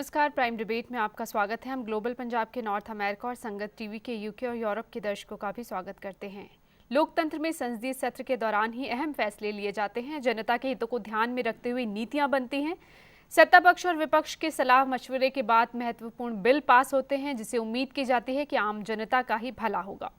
नमस्कार, prime debate में आपका स्वागत है। हम ग्लोबल पंजाब के नॉर्थ अमेरिका और संगत टीवी के यूके और यूरोप के दर्शकों का भी स्वागत करते हैं। लोकतंत्र में संसदीय सत्र के दौरान ही अहम फैसले लिए जाते हैं। जनता के हितों को ध्यान में रखते हुए नीतियां बनती हैं। सत्ता पक्ष और विपक्ष के सलाह मशवरे के बाद महत्वपूर्ण बिल पास होते हैं, जिसे उम्मीद की जाती है कि आम जनता का ही भला होगा।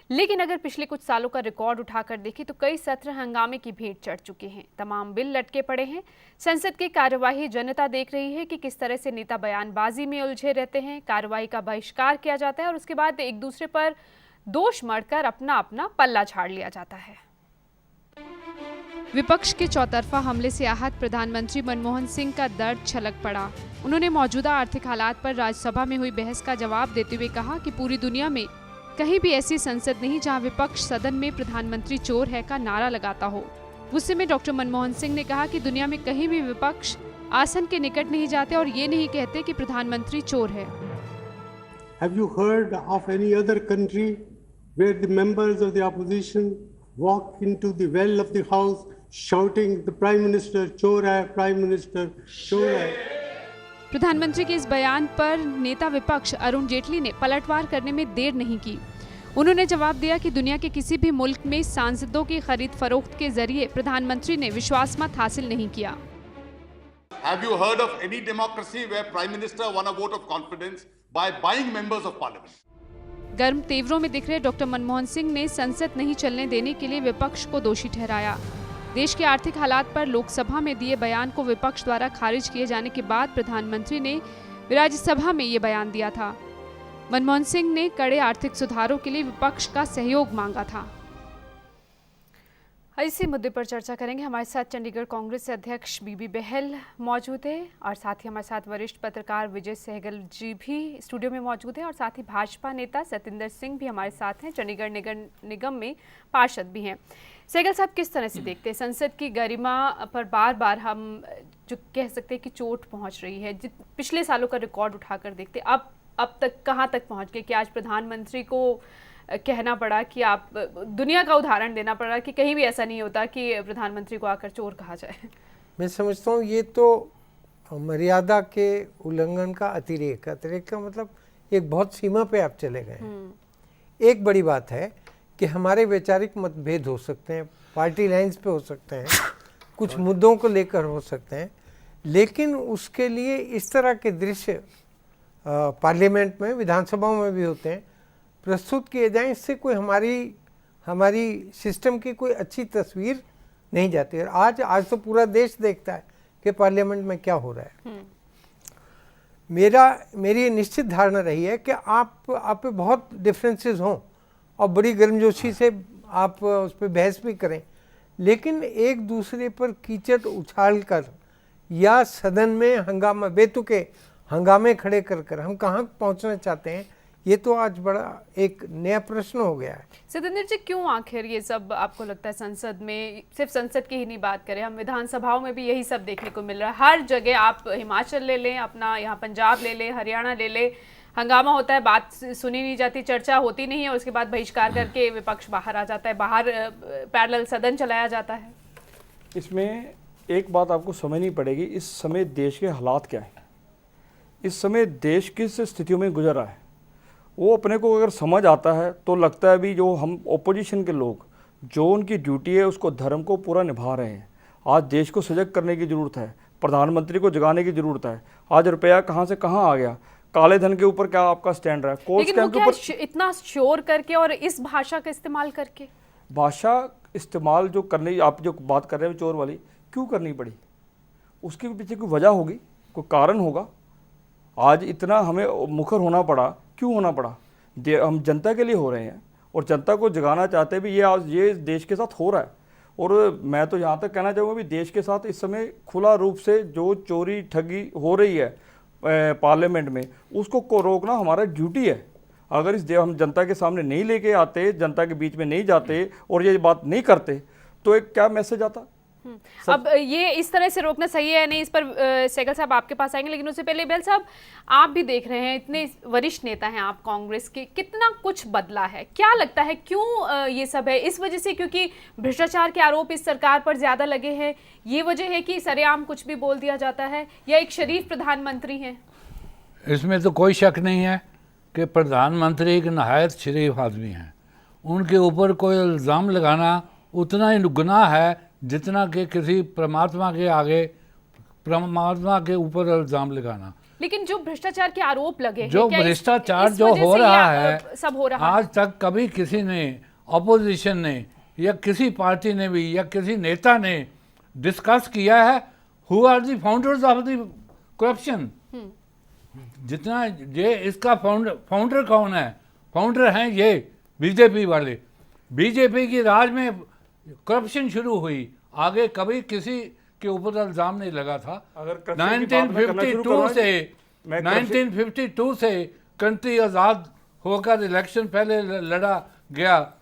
लेकिन अगर पिछले कुछ सालों का रिकॉर्ड उठाकर देखें तो कई सत्र हंगामे की भेंट चढ़ चुके हैं। तमाम बिल लटके पड़े हैं। संसद की कार्यवाही जनता देख रही है कि किस तरह से नेता बयानबाजी में उलझे रहते हैं। कार्यवाही का बहिष्कार किया जाता है और उसके बाद एक दूसरे पर दोष मढ़कर अपना अपना पल्ला झाड़ लिया जाता है। विपक्ष के चौतरफा हमले से आहत प्रधानमंत्री मनमोहन सिंह का दर्द छलक पड़ा। उन्होंने मौजूदा आर्थिक हालात पर राज्यसभा में हुई बहस का जवाब देते हुए कहा कि पूरी दुनिया में कहीं भी ऐसी संसद नहीं जहां विपक्ष सदन में प्रधानमंत्री चोर है का नारा लगाता हो। गुस्से में डॉक्टर मनमोहन सिंह ने कहा कि दुनिया में कहीं भी विपक्ष आसन के निकट नहीं जाते और ये नहीं कहते कि प्रधानमंत्री चोर है। Have you heard of any other country where the members of the opposition walk into the well of the house shouting the Prime Minister चोर है, Prime Minister चोर है? प्रधानमंत्री के इस बयान पर नेता विपक्ष अरुण जेटली ने पलटवार करने में देर नहीं की। उन्होंने जवाब दिया कि दुनिया के किसी भी मुल्क में सांसदों की खरीद फरोख्त के जरिए प्रधानमंत्री ने विश्वास मत हासिल नहीं किया। Have you heard of any democracy where Prime Minister won a vote of confidence by buying members of parliament? गर्म तेवरों में दिख रहे डॉक्टर मनमोहन सिंह ने संसद नहीं चलने देने के लिए विपक्ष को दोषी ठहराया। देश के आर्थिक हालात पर लोकसभा में दिए बयान को विपक्ष द्वारा खारिज किए जाने के बाद प्रधानमंत्री ने राज्यसभा में ये बयान दिया था। मनमोहन सिंह ने कड़े आर्थिक सुधारों के लिए विपक्ष का सहयोग मांगा था। इसी मुद्दे पर चर्चा करेंगे। हमारे साथ चंडीगढ़ कांग्रेस से अध्यक्ष बीबी बहल मौजूद है और साथ ही हमारे साथ वरिष्ठ पत्रकार विजय सहगल जी भी स्टूडियो में मौजूद है और साथ ही भाजपा नेता सतिंदर सिंह भी हमारे साथ हैं। चंडीगढ़ नगर निगम में पार्षद भी हैं। सहगल साहब, किस तरह से देखते हैं संसद की गरिमा पर बार बार हम जो कह सकते हैं कि चोट पहुंच रही है? पिछले सालों का रिकॉर्ड उठाकर देखते अब तक कहां तक पहुंच गए कि आज प्रधानमंत्री को कहना पड़ा कि आप दुनिया का उदाहरण देना पड़ा कि कहीं भी ऐसा नहीं होता कि प्रधानमंत्री को आकर चोर कहा जाए। मैं समझता हूँ ये तो मर्यादा के उल्लंघन का अतिरेक का मतलब एक बहुत सीमा पे आप चले गए। एक बड़ी बात है कि हमारे वैचारिक मतभेद हो सकते हैं, पार्टी लाइंस पे हो सकते हैं, कुछ मुद्दों को लेकर हो सकते हैं, लेकिन उसके लिए इस तरह के दृश्य पार्लियामेंट में, विधानसभाओं में भी होते हैं, प्रस्तुत किए जाएं। इससे कोई हमारी सिस्टम की कोई अच्छी तस्वीर नहीं जाती। और आज तो पूरा देश देखता है कि पार्लियामेंट में क्या हो रहा है। मेरी निश्चित धारणा रही है कि आप पे बहुत डिफरेंसेस हों और बड़ी गर्मजोशी से आप उस पर बहस भी करें, लेकिन एक दूसरे पर कीचड़ उछाल कर या सदन में हंगामा बेतुके हंगामे खड़े कर हम कहाँ पहुँचना चाहते हैं, ये तो आज बड़ा एक नया प्रश्न हो गया है। सतिंदर जी, क्यों आखिर ये सब आपको लगता है संसद में, सिर्फ संसद की ही नहीं बात करें, हम विधानसभाओं में भी यही सब देखने को मिल रहा है। हर जगह आप हिमाचल ले लें, अपना यहाँ पंजाब ले लें, हरियाणा ले लें, हंगामा होता है, बात सुनी नहीं जाती, चर्चा होती नहीं है, उसके बाद बहिष्कार करके विपक्ष बाहर आ जाता है, बाहर पैरेलल सदन चलाया जाता है। इसमें एक बात आपको समझनी पड़ेगी, इस समय देश के हालात क्या है, इस समय देश किस स्थितियों में गुजर रहा है, वो अपने को अगर समझ आता है तो लगता है भी जो हम ओपोजिशन के लोग जो उनकी ड्यूटी है उसको धर्म को पूरा निभा रहे हैं। आज देश को सजग करने की ज़रूरत है, प्रधानमंत्री को जगाने की ज़रूरत है। आज रुपया कहाँ से कहाँ आ गया, काले धन के ऊपर क्या आपका स्टैंड रहा है, कोर्ट स्टैंड के ऊपर इतना शोर करके और इस भाषा का इस्तेमाल करके, भाषा इस्तेमाल जो करने आप जो बात कर रहे हैं चोर वाली, क्यों करनी पड़ी? उसके पीछे कोई वजह होगी, कोई कारण होगा। आज इतना हमें मुखर होना पड़ा, क्यों होना पड़ा? हम जनता के लिए हो रहे हैं और जनता को जगाना चाहते हैं भी ये देश के साथ हो रहा है। और मैं तो यहाँ तक कहना चाहूँगा भी देश के साथ इस समय खुला रूप से जो चोरी ठगी हो रही है पार्लियामेंट में, उसको रोकना हमारा ड्यूटी है। अगर इस हम जनता के सामने नहीं लेके आते, जनता के बीच में नहीं जाते और ये बात नहीं करते तो एक क्या मैसेज आता? अब ये इस तरह से रोकना सही है नहीं, इस पर सहगल साहब आपके पास आएंगे, लेकिन उससे पहले बेल साहब, आप भी देख रहे हैं, इतने वरिष्ठ नेता हैं आप कांग्रेस के, कितना कुछ बदला है, क्या लगता है क्यों ये सब है? इस वजह से क्योंकि भ्रष्टाचार के आरोप इस सरकार पर ज्यादा लगे हैं, ये वजह है कि सरेआम कुछ भी बोल दिया जाता है, या एक शरीफ प्रधानमंत्री हैं? इसमें तो कोई शक नहीं है कि प्रधानमंत्री एक नहायत शरीफ आदमी हैं। उनके ऊपर कोई इल्ज़ाम लगाना उतना ही गुनाह है जितना कि किसी परमात्मा के आगे परमात्मा के ऊपर इल्ज़ाम लगाना। लेकिन जो भ्रष्टाचार के आरोप लगे हैं, जो क्या भ्रष्टाचार इस जो वजह हो से रहा ये, है सब हो रहा आज तक कभी किसी ने, अपोजिशन ने या किसी पार्टी ने भी या किसी नेता ने डिस्कस किया है who are the founders of the corruption. जितना ये इसका फाउंडर कौन है? फाउंडर हैं ये बीजेपी वाले। बीजेपी की राज में करप्शन शुरू हुई, आगे कभी किसी के ऊपर इल्जाम नहीं लगा था। अगर करप्शन की बात मैं करना शुरू करूं, 1952 से कंट्री आज़ाद होकर इलेक्शन पहले लड़ा गया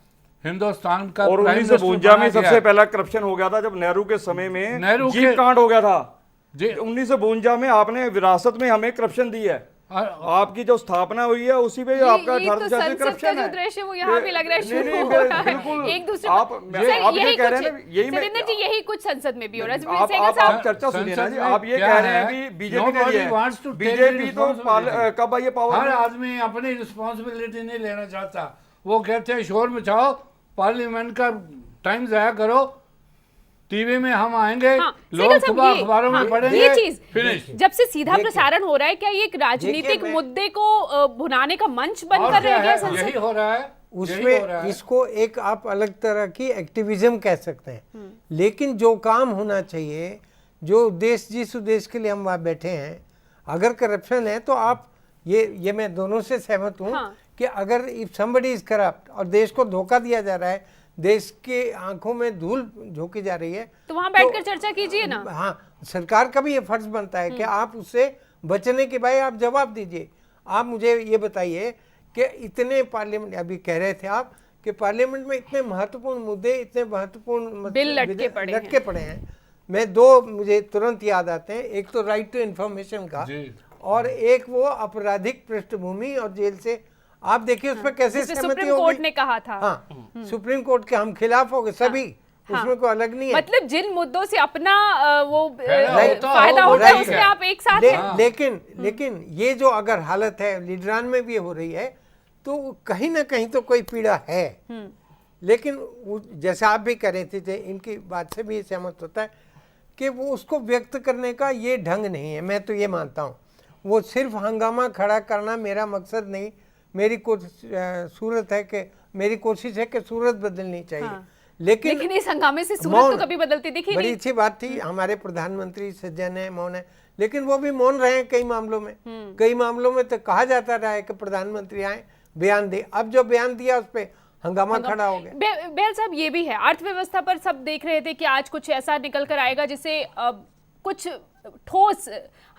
हिंदुस्तान का। और 1952 में सबसे पहला करप्शन हो गया था जब नेहरू के समय में नेहरू जीप के- कांड हो गया था। जी 1952 में आपने विरासत में हमें करप्शन दी है। आपकी जो स्थापना हुई है उसी पे आपका ये तो 1886 संसद का करप्शन जो है। दृश्य है वो यहाँ पे लग रहा है नहीं, शुरू नहीं, हो रहा है। बिल्कुल। एक दूसरे आप को- मैं- सर, आप ये यही कह रहे कुछ- हैं ना, यही मैं- सरिंदर जी यही कुछ संसद में भी हो रहा है। आप सहगल साहब, चर्चा सुनिए ना जी। संसद में आप ये क्या कह रहे हैं है? कि बीजेपी ने Nobody लिया wants to है। take बीजेपी तो responsibility. कब आई है पावर हर में? आदमी अपनी रिस्पॉन्सिबिलिटी नहीं लेना चाहता। वो कहते हैं शोर मचाओ, पार्लियामेंट का टाइम ज़ाया करो, टीवी में हम आएंगे, हाँ, लोग सहगल साहब, सुबह ये- अखबारों में हाँ, पढ़ेंगे, ये चीज फिनिश। जब से सीधा देखिए- प्रसारण हो रहा है, क्या ये एक राजनीतिक देखिए, मैं- मुद्दे को भुनाने का मंच और बनकर क्या रह गया है? संसद? यही हो रहा है, यही हो रहा उसमें है। इसको एक आप अलग तरह की एक्टिविज्म कह सकते हैं, लेकिन जो काम होना चाहिए, जो उद्देश्य, जिस उद्देश्य के लिए हम वहाँ बैठे हैं, अगर करप्शन है तो आप ये मैं दोनों से सहमत हूँ हाँ। कि अगर इफ समबडी इज करप्ट और देश को धोखा दिया जा रहा है, देश के आंखों में धूल झोंकी जा रही है, तो वहां बैठकर चर्चा कीजिए ना। हाँ, सरकार का भी ये फर्ज बनता है कि आप उससे बचने के भाई आप जवाब दीजिए। आप मुझे ये बताइए कि इतने पार्लियामेंट, अभी कह रहे थे आप कि पार्लियामेंट में इतने महत्वपूर्ण मुद्दे, इतने महत्वपूर्ण बिल लटके पड़े हैं। मैं दो मुझे तुरंत याद आते हैं। एक तो राइट टू इंफॉर्मेशन का, और एक वो आपराधिक पृष्ठभूमि और जेल से। आप देखिए उसमें कैसे जिसे सहमति सुप्रीम कोर्ट होगी। ने कहा था। हाँ, सुप्रीम कोर्ट के हम खिलाफ हो गए सभी, उसमें कोई अलग नहीं है। मतलब जिन मुद्दों से अपना वो होता हो, फायदा होता है, right उसमें है। आप एक साथ हैं। लेकिन ये जो अगर हालत है लीडरान में भी हो रही है, तो कहीं ना कहीं तो कोई पीड़ा है। लेकिन जैसे आप भी कह रहे थे, इनकी बात से भी सहमत होता है कि वो उसको व्यक्त करने का ये ढंग नहीं है। मैं तो ये मानता हूँ वो सिर्फ हंगामा खड़ा करना मेरा मकसद नहीं। मेरी सूरत है कि मेरी कोशिश है कि सूरत बदलनी चाहिए। हाँ। लेकिन इस हंगामे से सूरत मौन- तो कभी बदलती दिखी बड़ी नहीं। अच्छी बात थी, हमारे प्रधानमंत्री सज्जन है, मौन है, लेकिन वो भी मौन रहे हैं कई मामलों में। कई मामलों में तो कहा जाता रहा है कि प्रधानमंत्री आए बयान दे। अब जो बयान दिया उस पर हंगामा खड़ा हो गया। बेल साहब, ये भी है, अर्थव्यवस्था पर सब देख रहे थे कि आज कुछ ऐसा निकल कर आएगा जिससे कुछ ठोस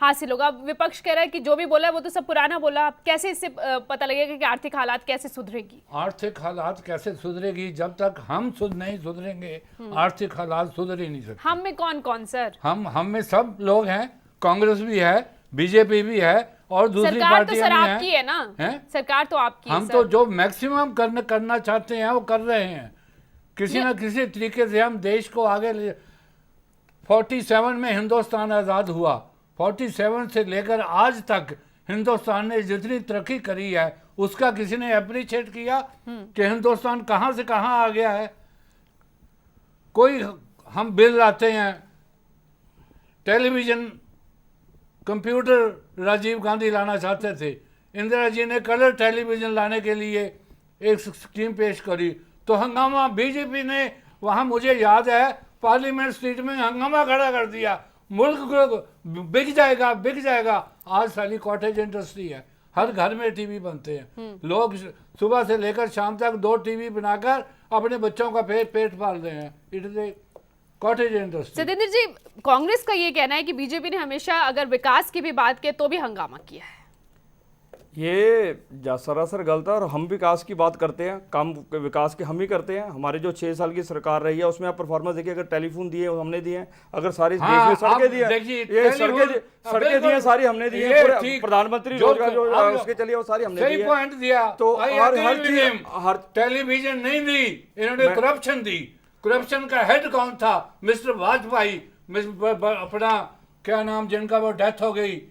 हासिल होगा। विपक्ष कह रहा है कि जो भी बोला है वो तो सब पुराना बोला। कैसे इससे पता लगेगा कि आर्थिक हालात कैसे सुधरेगी? आर्थिक हालात कैसे सुधरेगी? जब तक हम नहीं सुधरेंगे आर्थिक हालात सुधर ही नहीं सकते। हम में कौन कौन सर? हम में सब लोग हैं, कांग्रेस भी है, बीजेपी भी है और दूसरी सरकार तो पार्टियां सर भी आपकी हैं। है ना? हैं? सरकार तो आपकी है हम सर। तो जो मैक्सिमम करना चाहते हैं वो कर रहे हैं। किसी न किसी तरीके से हम देश को आगे ले। 47 में हिंदुस्तान आज़ाद हुआ, 47 से लेकर आज तक हिंदुस्तान ने जितनी तरक्की करी है उसका किसी ने अप्रिशिएट किया कि हिंदुस्तान कहाँ से कहाँ आ गया है? कोई हम बिल लाते हैं, टेलीविज़न, कंप्यूटर राजीव गांधी लाना चाहते थे, इंदिरा जी ने कलर टेलीविज़न लाने के लिए एक स्कीम पेश करी, तो हंगामा बीजेपी ने वहाँ, मुझे याद है, पार्लियामेंट स्ट्रीट में हंगामा खड़ा कर दिया, मुल्क बिक जाएगा। आज साली कॉटेज इंडस्ट्री है, हर घर में टीवी बनते हैं, लोग सुबह से लेकर शाम तक 2 टीवी बनाकर अपने बच्चों का पेट पाल रहे हैं। It is a cottage industry. Satendra ji, Congress का ये कहना है कि बीजेपी ने हमेशा अगर विकास की भी बात की तो भी हंगामा किया है। ये सरासर गलत है। और हम विकास की बात करते हैं, काम विकास के हम ही करते हैं। हमारे जो 6 साल की सरकार रही है उसमें आप परफॉर्मेंस देखिए, अगर टेलीफोन दिए हमने दिए हैं, अगर सारे देश में सड़कें दी हैं, सड़कें दी हैं सारी हमने दी हैं, पूरे प्रधानमंत्री रोजगार जो उसके चलिए वो सारी हमने दी है। पॉइंट दिया तो हर टेलीविजन नहीं दी, इन्होंने करप्शन दी। करप्शन का हेड कौन था? मिस्टर वाजपेयी, अपना क्या नाम, जिनका वो डेथ हो गई,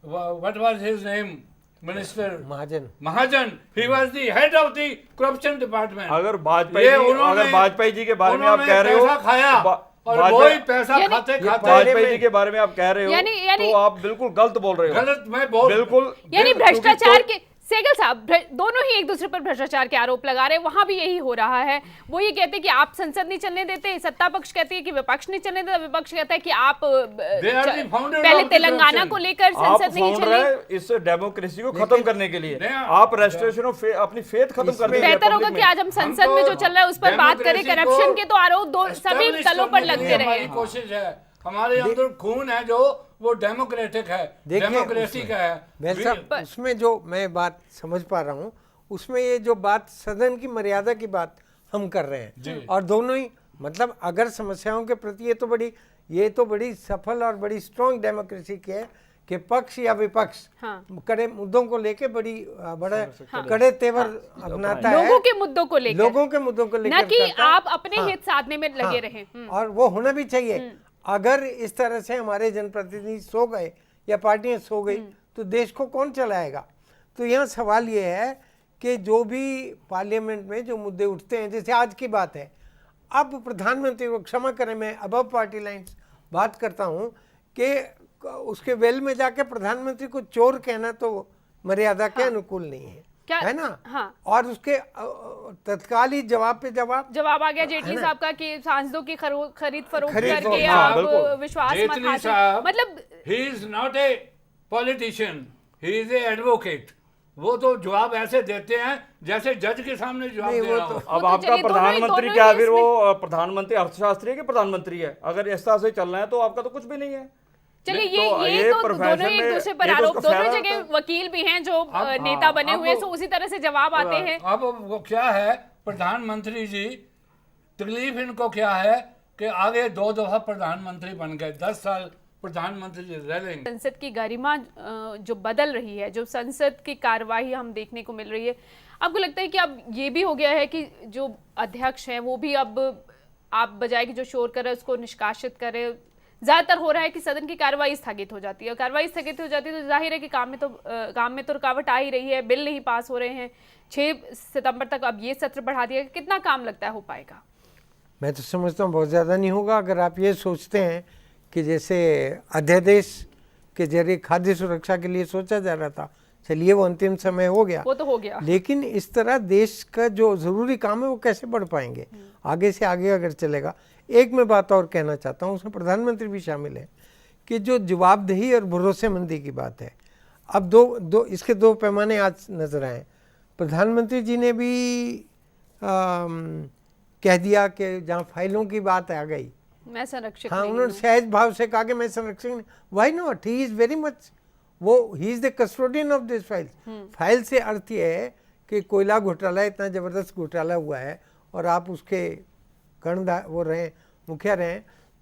what was his name, Minister Mahajan Mahajan, he was the head of the corruption department. अगर ये अगर वाजपेयी जी के बारे में आप उन्होंने कह रहे हो, पैसा खाया और वाजपेयी- वही पैसा यानी- खाते वाजपेयी जी के बारे में आप कह रहे हो, यानी- तो आप बिल्कुल गलत बोल रहे हो। गलत मैं बहुत बिल्कुल यानी क्योंकि भ्रष्टाचार तो- के सेगल साहब दोनों ही एक दूसरे पर भ्रष्टाचार के आरोप लगा रहे हैं, वहां भी यही हो रहा है। वो ये कहते हैं कि आप संसद नहीं चलने देते, सत्ता पक्ष कहती है कि विपक्ष नहीं चलने देता, विपक्ष कहता है कि आप They are the founders पहले of the तेलंगाना corruption. को लेकर आप संसद नहीं फाउंडर चली। है इस डेमोक्रेसी को खत्म करने के लिए। नहीं, आप रेस्ट्रेशन ऑफ अपनी फेथ खत्म कर दीजिए बेहतर होगा public कि में। आज हम संसद में जो चल रहा है उस पर बात करें। democracy करप्शन को के तो आरोप दो सभी establish तलों पर करने के लगते लिए रहे हमारी हैं। कोशिश है, हमारे अंदर खून है जो वो डेमोक्रेटिक है, देखिए, डेमोक्रेसी का है। वैसे साहब, उसमें जो मैं बात समझ पा रहा हूँ, उसमें ये जो बात सदन की मर्यादा की बात हम कर रहे हैं, और दोनों ही मतलब अगर समस्याओं के प्रति ये तो बड़ी सफल और बड़ी स्ट्रॉन्ग डेमोक्रेसी की है कि पक्ष या विपक्ष हाँ। कड़े मुद्दों को लेके बड़े कड़े तेवर अपनाता है, लोगों के मुद्दों को लेकर, लोगों के मुद्दों को लेकर न कि करता है। आप अपने हित साधने में लगे हाँ, रहे। और वो होना भी चाहिए। अगर इस तरह से हमारे जनप्रतिनिधि सो गए या पार्टियां सो गई तो देश को कौन चलाएगा? तो यहाँ सवाल ये है कि जो भी पार्लियामेंट में जो मुद्दे उठते हैं, जैसे आज की बात है, अब प्रधानमंत्री को क्षमा करें, मैं अबव पार्टी लाइन्स बात करता हूँ कि उसके वेल में जाके प्रधानमंत्री को चोर कहना तो मर्यादा के अनुकूल नहीं है, है ना? हाँ। और उसके तत्काल ही जवाब पे जवाब आ गया जेटली साहब का कि सांसदों की खरीद फरोख्त खरीद करके फरोख्त, आप बिल्कुल। विश्वास मत जेटली हासिल, साहब, मतलब he is not a politician, he is a advocate. वो तो जवाब ऐसे देते हैं जैसे जज के सामने जवाब नहीं, दे वो रहा तो- हो। अब तो आपका चलिए, प्रधानमंत्री दोनों क्या ही फिर वो प्रधानमंत्री अर्थशास्त्री है कि प्रधानमंत्री है? अगर इस तरह से चलना है तो आपका तो कुछ भी नहीं है। चलिए तो ये ये तो प्रोफेशन दोनों एक में दूसरे पर ये तो आरोप, उसका दोनों फायदा जगह होता है। वकील भी हैं जो अब- नेता बने अब हुए हैं, वो- सो उसी तरह से जवाब आते हैं। अब वो क्या है, प्रधानमंत्री जी तकलीफ इनको क्या है कि आगे 2 दफा प्रधानमंत्री बन गए, 10 साल प्रधानमंत्री रह लेंगे। संसद की गरिमा जो बदल रही है, जो संसद की कार्यवाही हम देखने को मिल रही है, आपको लगता है कि अब ये भी हो गया है कि जो अध्यक्ष हैं वो भी अब आप बजाय कि जो शोर कर रहे हैं उसको निष्कासित करें, ज्यादातर हो रहा है कि सदन की कार्रवाई स्थगित हो जाती है, और कार्रवाई स्थगित हो जाती है तो जाहिर है कि काम में तो रुकावट आ ही रही है, बिल नहीं पास हो रहे हैं। 6 सितंबर तक अब ये सत्र बढ़ा दिया, कितना काम लगता है हो पाएगा? मैं तो समझता हूँ बहुत ज़्यादा नहीं होगा। अगर आप ये सोचते हैं कि जैसे अध्यादेश के जरिए खाद्य सुरक्षा के लिए सोचा जा रहा था, चलिए वो अंतिम समय हो गया, वो तो हो गया, लेकिन इस तरह देश का जो ज़रूरी काम है वो कैसे बढ़ पाएंगे आगे से आगे अगर चलेगा। एक मैं बात और कहना चाहता हूँ, उसमें प्रधानमंत्री भी शामिल है, कि जो जवाबदेही और भरोसेमंदी की बात है, अब इसके 2 पैमाने आज नजर आए। प्रधानमंत्री जी ने भी कह दिया कि जहाँ फाइलों की बात आ गई, मैं संरक्षक हाँ, नहीं उन्होंने हूँ। सहज भाव से कहा कि मैं संरक्षण, why not, he is very much, वो he is the custodian of this file. File से अर्थ ये है कि कोयला घोटाला इतना जबरदस्त घोटाला हुआ है और आप उसके कर्णधार वो रहे, मुखिया रहे,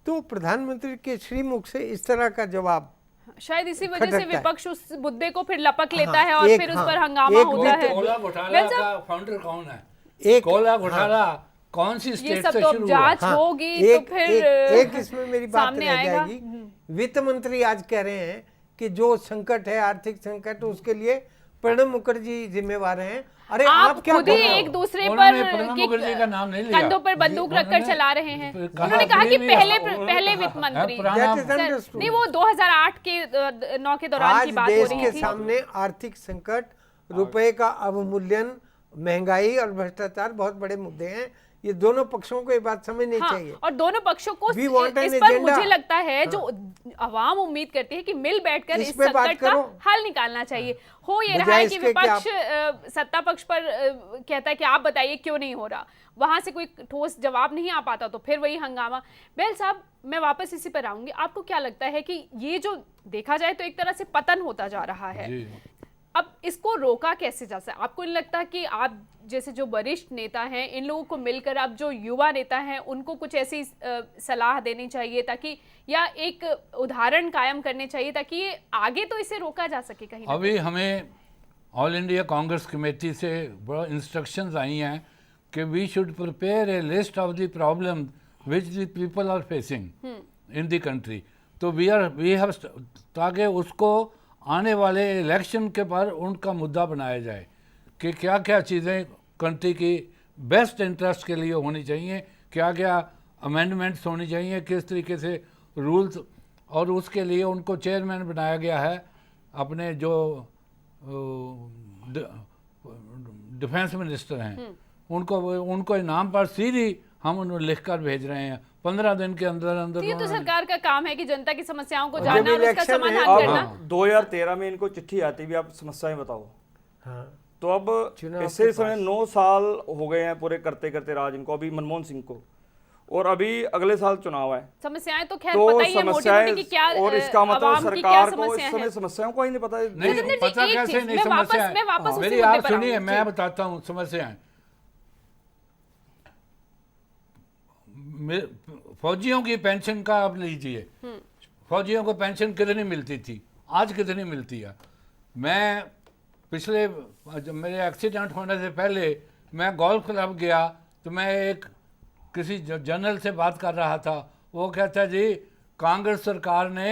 तो प्रधानमंत्री के श्रीमुख से इस तरह का जवाब शायद इसी वजह से खटकता है। विपक्ष उस मुद्दे को फिर लपक लेता हाँ, है और एक- फिर उस हाँ, पर हंगामा एक होता है। कोला घोटाला वेल साहब, का फाउंडर कौन है? एक कोला घोटाला कौन सी ये स्टेट सब से तो शुरू हुआ? जांच हाँ, होगी एक, तो फिर एक इसमें मेरी बात सामने रह आएगा। जाएगी। वित्त मंत्री आज कह रहे हैं कि जो संकट है, आर्थिक संकट, उसके लिए प्रणब मुखर्जी जिम्मेवार हैं। अरे आप क्या खुद ही कर रहे हो? एक दूसरे उन्होंने पर प्रणब कि मुखर्जी का नाम नहीं लिया। कंधों पर बंदूक रखकर उन्होंने- चला रहे हैं। कहा उन्होंने कहा कि भी नहीं, पहले वित्त मंत्री पुराना- That is सर, understood. नहीं, वो 2008 के 9 के दौरान की आज बात हो देश रही के थी। सामने आर्थिक संकट, रुपए का अवमूल्यन, महंगाई और भ्रष्टाचार बहुत बड़े मुद्दे हैं। ये दोनों पक्षों को ये बात समझनी हाँ, चाहिए। और दोनों पक्षों को We want an इस पर agenda. मुझे लगता है जो अवाम उम्मीद करती है कि मिल बैठकर इस इस पे बात संकट का करो। हल निकालना चाहिए। हो ये रहा बजाय है कि इसके कि विपक्ष सत्ता पक्ष पर कहता है कि आप बताइए क्यों नहीं हो रहा, वहां से कोई ठोस जवाब नहीं आ पाता तो फिर वही हंगामा। बेल साहब, मैं वापस इसी पर आऊंगी। आपको क्या लगता है कि ये जो देखा जाए तो एक तरह से पतन होता जा रहा है, जी। अब इसको रोका कैसे जा सकता है? आपको नहीं लगता कि आप जैसे जो वरिष्ठ नेता हैं, इन लोगों को मिलकर अब जो युवा नेता हैं उनको कुछ ऐसी सलाह देनी चाहिए ताकि, या एक उदाहरण कायम करने चाहिए ताकि ये आगे तो इसे रोका जा सके कहीं ना अभी हमें ऑल इंडिया कांग्रेस कमेटी से बड़ा इंस्ट्रक्शंस आई हैं कि we should prepare a list of the problem which the people are facing in the country. तो वी हैव, ताकि उसको आने वाले इलेक्शन के पर उनका मुद्दा बनाया जाए कि क्या क्या चीज़ें कंट्री की बेस्ट इंटरेस्ट के लिए होनी चाहिए, क्या क्या अमेंडमेंट्स होनी चाहिए, किस तरीके से रूल्स, और उसके लिए उनको चेयरमैन बनाया गया है अपने जो डिफेंस मिनिस्टर हैं उनको इनाम पर सीधी हम उन्हें लिख कर भेज रहे हैं 15 दिन के अंदर अंदर। तो ये तो उन्होंने- सरकार का काम है कि जनता की समस्याओं को और जानना जब और उसका इलेक्शन है, समाधान अब करना। 2013 में इनको चिट्ठी आती भी आप समस्याएं बताओ, हाँ तो अब चुनाव इससे के समय 9 साल हो गए हैं पूरे करते करते राज इनको, अभी मनमोहन सिंह को, और अभी अगले साल चुनाव है। समस्याएं तो खैर तो पता ही है मोटी मोटी कि क्या और इसका मतलब आवाम की क्या सरकार को इस समस्याएं समय हैं। समस्याओं को ही नहीं पता है। नहीं सतेंद्र जी, पता एक कैसे चीज, नहीं मैं वापस समस्या उसी मेरी मुद्दे आप पर सुनिए, आऊं। मैं जी। बताता हूँ समस्याएं। फौजियों की पेंशन का आप लीजिए, फौजियों को पेंशन कितनी मिलती थी, आज कितनी मिलती है। मैं पिछले जब मेरे एक्सीडेंट होने से पहले मैं गोल्फ क्लब गया तो मैं एक किसी जनरल से बात कर रहा था, वो कहता जी कांग्रेस सरकार ने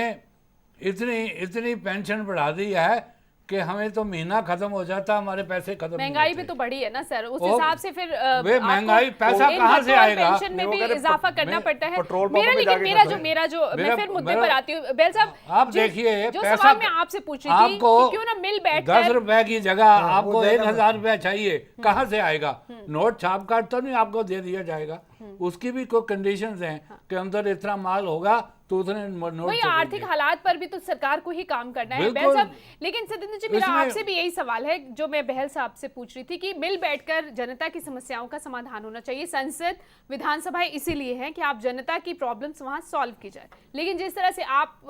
इतनी पेंशन बढ़ा दी है कि हमें तो महीना खत्म हो जाता, हमारे पैसे खत्म नहीं महंगाई भी होते। तो बढ़ी है ना सर, उस ओ, हिसाब से फिर वे आपको महंगाई पैसा इन कहाँ से भत्तों और आएगा? पेंशन में वो भी कह रहे इजाफा करना मैं पड़ता है। पेट्रोल पंप मेरा में लेकिन जाके मेरा खत्म जो है। मेरा जो मैं फिर मुद्दे मेरा- पर आती हूँ बेल साहब, आप जो- देखिए जो पैसा सवाल मैं आपसे पूछ रही थी आपको कि क्यों ना मिल बैठ 10 रुपए की जगह आपको ज्यादा 1000 रुपया चाहिए, कहाँ से आएगा? नोट छाप कर तो नहीं आपको दे दिया जाएगा, उसकी भी कोई कंडीशंस हैं कि अंदर इतना माल होगा तो उतने नोट वही छपेंगे। आर्थिक हालात पर भी तो सरकार को ही काम करना है बिल्कुल। बहल साहब। लेकिन सतेंद्र जी, मेरा इसमें- आपसे भी यही सवाल है जो मैं बहल साहब से पूछ रही थी कि मिल बैठकर जनता की समस्याओं का समाधान होना चाहिए। संसद विधानसभा इसीलिए है कि आप जनता की प्रॉब्लम्स वहां सॉल्व की जाए, लेकिन जिस तरह से आप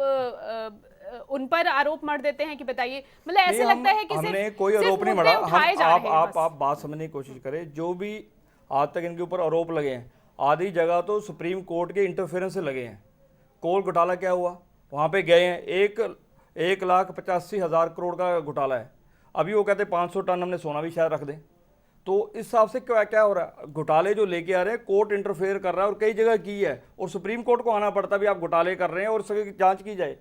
उन पर आरोप मर देते हैं कि बताइए, मतलब ऐसे नहीं, लगता है कि हमने सिर्फ कोई सिर्फ आरोप नहीं मुद्दे मढ़ा। उठाए जा रहे हैं आप बस। बात समझने की कोशिश करें, जो भी आज तक इनके ऊपर आरोप लगे हैं आधी जगह तो सुप्रीम कोर्ट के इंटरफेरेंस से लगे हैं। कोल घोटाला क्या हुआ, वहाँ पे गए हैं, 1,85,000 करोड़ का घोटाला है। अभी वो कहते हैं 500 टन हमने सोना भी शायद रख दें। तो इस हिसाब से क्या क्या हो रहा है, घोटाले जो लेके आ रहे हैं कोर्ट इंटरफेयर कर रहा है और कई जगह की है, और सुप्रीम कोर्ट को आना पड़ता है भी आप घोटाले कर रहे हैं और उसकी जांच की जाए।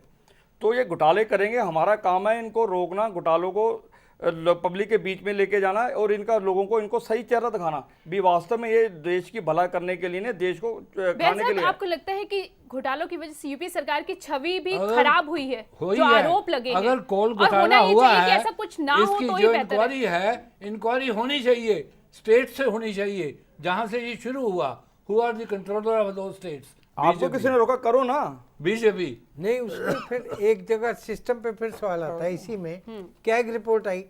तो ये घोटाले करेंगे, हमारा काम है इनको रोकना, घोटालों को पब्लिक के बीच में लेके जाना और इनका लोगों को इनको सही चेहरा दिखाना भी वास्तव में ये देश की भला करने के लिए नहीं, देश को बहल खाने के साहब, लिए। आपको लगता है कि घोटालों की वजह से यूपी सरकार की छवि भी अगर खराब हुई है, हुई जो है। आरोप लगे हैं? अगर कोल और होना घोटाला ही हुआ चाहिए कि है, ऐसा कुछ ना हो इसकी तो ही जो बेहतर है। इंक्वायरी है, इंक्वायरी होनी चाहिए, स्टेट से होनी चाहिए, जहां से ये शुरू हुआ। Who are the controller of दो स्टेट्स? आपको किसी ने रोका, करो ना। बीजेपी। नहीं, उसमें फिर एक जगह सिस्टम पे फिर सवाल आता है। इसी में कैग रिपोर्ट आई,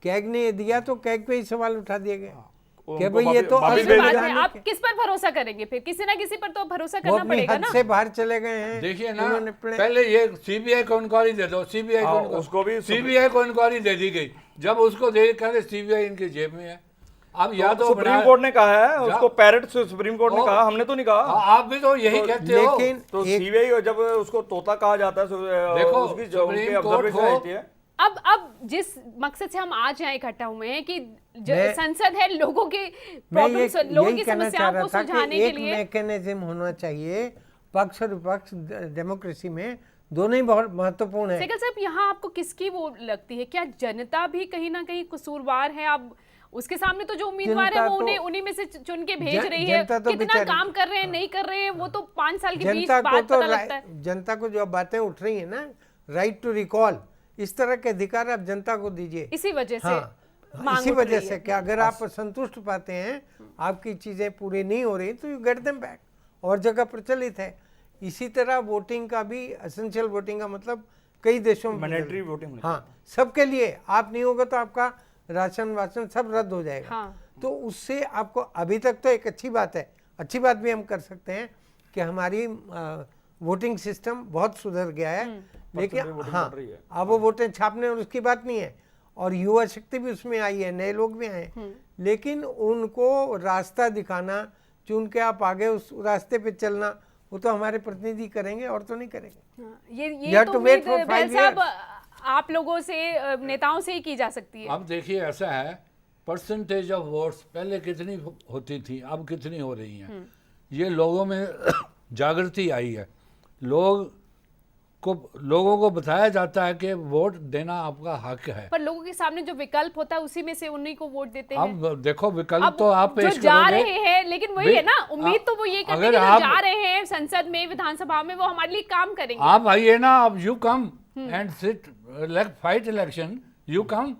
कैग ने दिया तो कैग पे ही सवाल उठा दिए गए कि उनको भाई ये तो बाबी सही बेल- बात है, असंवैधानिक आप है। किस पर भरोसा करेंगे? फिर किसी ना किसी पर तो भरोसा वो करना अपनी पड़ेगा हद ना। से बाहर चले गए हैं। देखिए ना, उन्होंने अपने- पहले ये सीबीआई को इंक्वायरी दे दो, सीबीआई हाँ, को उसको भी सीबीआई को इंक्वायरी दे दी गई। जब उसको दे कहते सीबीआई इनकी जेब में है। अब या तो सुप्रीम कोर्ट ने कहा है, उसको जा- पैरेट से सुप्रीम कोर्ट ने ओ- कहा, हमने तो नहीं कहा। आप भी तो यही कहते हो। लेकिन तो एक- सीबीआई जब उसको तोता कहा जाता है, देखो, उसकी जो उनकी सुप्रीम कोर्ट ऑब्जर्वेशन हो- आती है। अब जिस मकसद से हम आज यहाँ इकट्ठा हुए हैं कि मैं- संसद है लोगों के मैं प्रॉब्लम्स, यही लोगों की कहना चाह समस्याओं रहा को था सुलझाने कि के एक लिए मैकेनिज्म होना चाहिए। पक्ष और विपक्ष डेमोक्रेसी में दोनों ही बहुत महत्वपूर्ण है। सेकल साहब, यहाँ आपको किसकी वो लगती है? क्या जनता भी कहीं ना कहीं कसूरवार है? अब उसके सामने तो जो उम्मीदवार है जनता वो तो- उन्हीं में से चुन के भेज रही है। जनता तो कितना बेचारी- काम कर रहे हैं, नहीं कर रहे हैं, वो तो 5 साल के बीच जनता को बाद तो पता लगता है। जनता को जो बातें उठ रही है ना, राइट टू रिकॉल, इस तरह के अधिकार आप जनता को दीजिए। इसी वजह से हाँ, मांग इसी उठ वजह रही से है। कि अगर आप संतुष्ट पाते हैं, आपकी चीजें पूरी नहीं हो रही, तो यू गेट देम बैक। और जगह प्रचलित है। इसी तरह वोटिंग का भी, एसेंशियल वोटिंग का मतलब कई देशों में मैंडेटरी वोटिंग होनी हाँ, सबके लिए। आप नहीं होगा तो आपका राशन वाशन सब रद्द हो जाएगा। हाँ। तो उससे आपको अभी तक तो एक अच्छी बात है, अच्छी बात भी हम कर सकते हैं कि हमारी वोटिंग सिस्टम बहुत सुधर गया है। लेकिन वोटिंग हाँ, बढ़ रही है। अब वो वोटें छापने और उसकी बात नहीं है, और युवा शक्ति भी उसमें आई है, नए लोग भी आए, लेकिन उनको रास्ता दिखाना, चुन के आप आगे उस रास्ते पे चलना, वो तो हमारे प्रतिनिधि करेंगे और तो नहीं करेंगे। हाँ, You ये have तो to wait उम्मीद for बहल 5 साहब years. आप लोगों से, नेताओं से ही की जा सकती है। अब देखिए ऐसा है, परसेंटेज ऑफ वोट्स पहले कितनी होती थी, अब कितनी हो रही हैं। ये लोगों में जागृति आई है, लोग को लोगों को बताया जाता है कि वोट देना आपका हक है। पर लोगों के सामने जो विकल्प होता है उसी में से उन्हीं को वोट देते हैं। अब देखो विकल्प अब तो आप पेश जो जा करोगे। रहे हैं, लेकिन वही है ना, उम्मीद तो वो ये करते हैं अगर कि जो आप- जा रहे हैं संसद में, विधानसभा में, वो हमारे लिए काम करेंगे। आप आइए ना, अब you come and sit fight election, you come.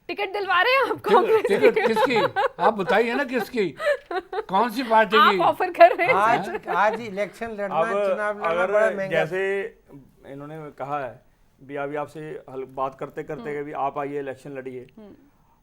Ticket दिलवा रहे हैं आप कांग्रेस टिकट के? किसकी? आप बताइए ना किसकी, कौन सी पार्टी आप की? ऑफर कर रहे हैं? आज इलेक्शन लड़ना, अब चुनाव लड़ना अगर बड़ा महंगा। जैसे इन्होंने कहा है भी अभी आपसे बात करते करते भी आप आइए इलेक्शन लड़िए,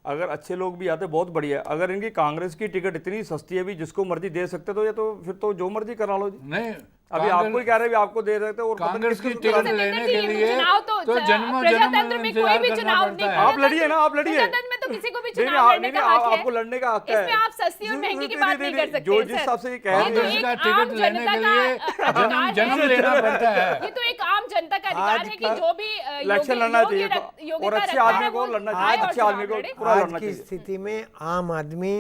अगर अच्छे लोग भी आते बहुत बढ़िया है। अगर इनकी कांग्रेस की टिकट इतनी सस्ती है भी जिसको मर्जी दे सकते तो ये तो फिर तो जो मर्जी करा लो जी। नहीं, अभी आपको ही कह रहे हैं भी आपको दे सकते और पता नहीं कांग्रेस की किसको टिकट करा- लेने के लिए चुनाव तो जन्मों प्रजातंत्र में कोई भी इंतजार चुनाव करना नहीं पड़ता है। आप लड़िए ना, आप लड़िए। प्रजातंत्र में तो किसी को भी नहीं, चुनाव लड़ने नहीं, का नहीं, हक है। आपको लड़ने का हक है। इसमें आप सस्ती और महंगी की बात नहीं कर सकते जो हैं, जिस सर। हिसाब से ये कह रहे ये तो हैं कांग्रेस एक का आम टिकट लेने जनता के का लिए अधिकार जन्म है। लेना पड़ता है। ये तो एक आम जनता का अधिकार है कि जो भी इलेक्शन लड़ना चाहिए और अच्छे आदमी को लड़ना चाहिए, अच्छे आदमी को पूरा आज लड़ना की चाहिए। स्थिति में आम आदमी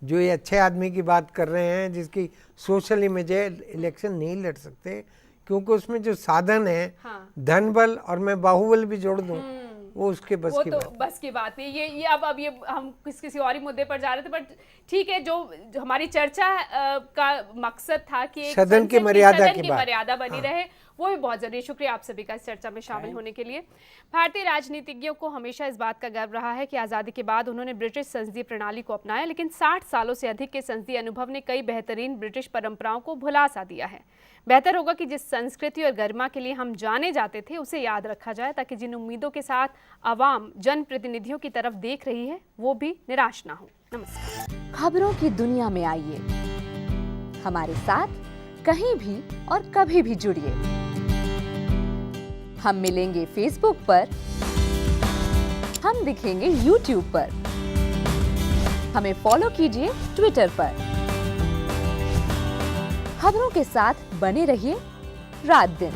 जो ये अच्छे आदमी की बात कर रहे हैं, जिसकी सोशल इमेज है, इलेक्शन नहीं लड़ सकते क्योंकि उसमें जो साधन है, हाँ। धन बल और मैं बाहुबल भी जोड़ दूं, वो उसके बस वो की तो बात। बस की बात नहीं। ये अब ये हम किसी और ही मुद्दे पर जा रहे थे, पर ठीक है, जो हमारी चर्चा का मकसद था कि एक सदन की संसद मर्यादा सदन की की बात। मर्यादा बनी रहे, वो भी बहुत जरूरी है। शुक्रिया आप सभी का इस चर्चा में शामिल होने के लिए। भारतीय राजनीतिज्ञों को हमेशा इस बात का गर्व रहा है कि आज़ादी के बाद उन्होंने ब्रिटिश संसदीय प्रणाली को अपनाया, लेकिन 60 सालों से अधिक के संसदीय अनुभव ने कई बेहतरीन ब्रिटिश परंपराओं को भुला सा दिया है। बेहतर होगा कि जिस संस्कृति और गरिमा के लिए हम जाने जाते थे उसे याद रखा जाए, ताकि जिन उम्मीदों के साथ आवाम जनप्रतिनिधियों की तरफ देख रही है वो भी निराश ना हो। नमस्कार। खबरों की दुनिया में आइए, हमारे साथ कहीं भी और कभी भी जुड़िए। हम मिलेंगे फेसबुक पर, हम दिखेंगे यूट्यूब पर, हमें फॉलो कीजिए ट्विटर पर। खबरों के साथ बने रहिए रात दिन।